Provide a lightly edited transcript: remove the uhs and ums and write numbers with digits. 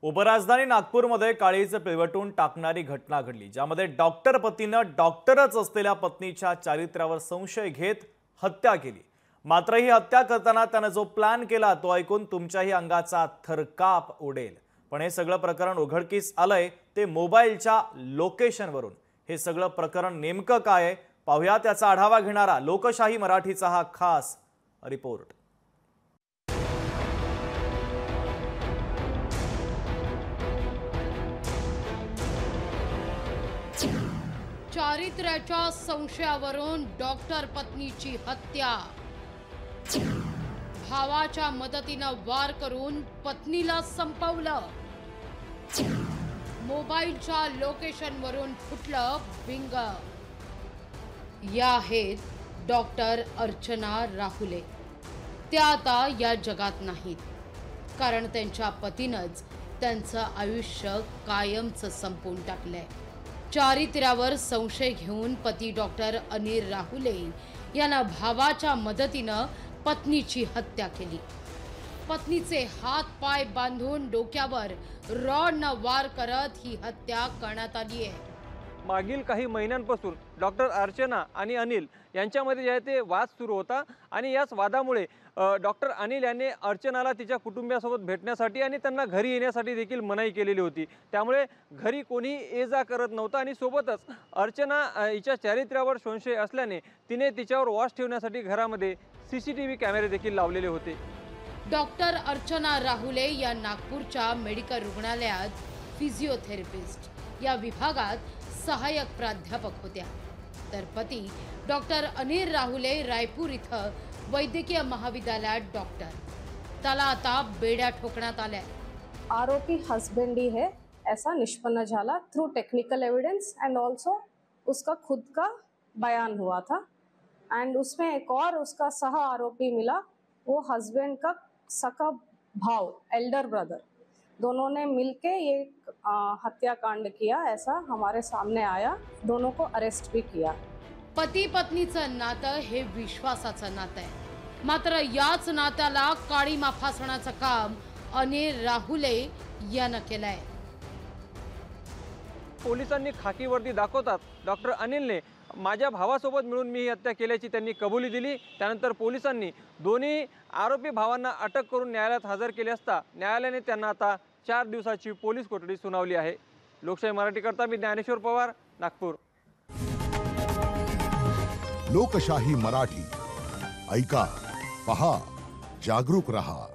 उपराजधानी नागपूरमध्ये काळीज पिळवटून टाकणारी घटना घडली, ज्यामध्ये डॉक्टर पतीनं डॉक्टरच असलेल्या पत्नीच्या चारित्र्यावर संशय घेत हत्या केली। मात्र ही हत्या करताना त्यानं जो प्लॅन केला तो ऐकून तुमच्याही अंगाचा थरकाप उडेल। पण हे सगळं प्रकरण उघडकीस आलंय ते मोबाईलच्या लोकेशनवरून। हे सगळं प्रकरण नेमकं काय आहे पाहूया, त्याचा आढावा घेणारा लोकशाही मराठीचा हा खास रिपोर्ट। चारित्र्याच्या संशयावरून डॉक्टर पत्नीची हत्या। भावाच्या मदतीने वार करून पत्नीला संपवलं। मोबाईलच्या लोकेशनवरून फुटलं बिंग। या आहेत डॉक्टर अर्चना राहुले। त्या आता या जगात नाहीत, कारण त्यांच्या पतीनंच त्यांचं आयुष्य कायमचं संपवून टाकलंय। चारित्र्यावर संशय घेऊन पती डॉक्टर अनिल राहुले यांना भावाच्या मदतीनं पत्नीची हत्या केली। पत्नीचे हात पाय बांधून डोक्यावर रॉडनं वार करत ही हत्या करण्यात आली आहे। मागील काही महिन्यांपासून डॉक्टर अर्चना आणि अनिल यांच्यामध्ये जे आहे ते वाद सुरू होता आणि याच वादामुळे डॉक्टर अनिल यांनी अर्चनाला तिच्या कुटुंबियासोबत भेटण्यासाठी आणि त्यांना घरी येण्यासाठी देखील मनाई केलेली होती। त्यामुळे घरी कोणी ये जा करत नव्हतं आणि सोबतच अर्चना हिच्या चारित्र्यावर संशय असल्याने तिने तिच्यावर वॉच ठेवण्यासाठी घरामध्ये सीसीटीव्ही कॅमेरे देखील लावलेले होते। डॉक्टर अर्चना राहुले या नागपूरच्या मेडिकल रुग्णालयात फिजिओथेरपिस्ट या विभागात सहाय्यक प्राध्यापक होत्या, तर पती डॉक्टर अनिल राहुले रायपूर इथं वैद्यकीय महाविद्यालयात डॉक्टर। त्याला आता बेड्या ठोकण्यात आल्या। आरोपी हस्बैंड ही है ऐसा निष्पन्न झाला through technical evidence end also उसका खुद का बयान हुआ था एंड उसमें एक और उसका सह आरोपी मिला, वो हस्बैंड का सका भाव एल्डर ब्रदर, दोनों ने मिलके ये हत्याकांड किया ऐसा हमारे सामने आया। दोनों को अरेस्ट भी किया। पती पत्नीचं नातं हे विश्वासाचं नातं आहे, मात्र याच नात्याला काळीमा फासण्याचं काम अनिल राहुले यानं केलंय। पोलिसांनी खाकीवर्दी दाखवतात डॉक्टर अनिलने माझ्या भावासोबत मिळून मी ही हत्या केल्याची त्यांनी कबुली दिली। त्यानंतर पोलिसांनी दोन्ही आरोपी भावांना अटक करून न्यायालयात हजर केले असता न्यायालयाने त्यांना आता 4 दिवसाची पोलीस कोठडी सुनावली आहे। लोकशाही मराठी करता मी ज्ञानेश्वर पवार, नागपूर। लोकशाही मराठी ऐका, पहा, जागरूक रहा।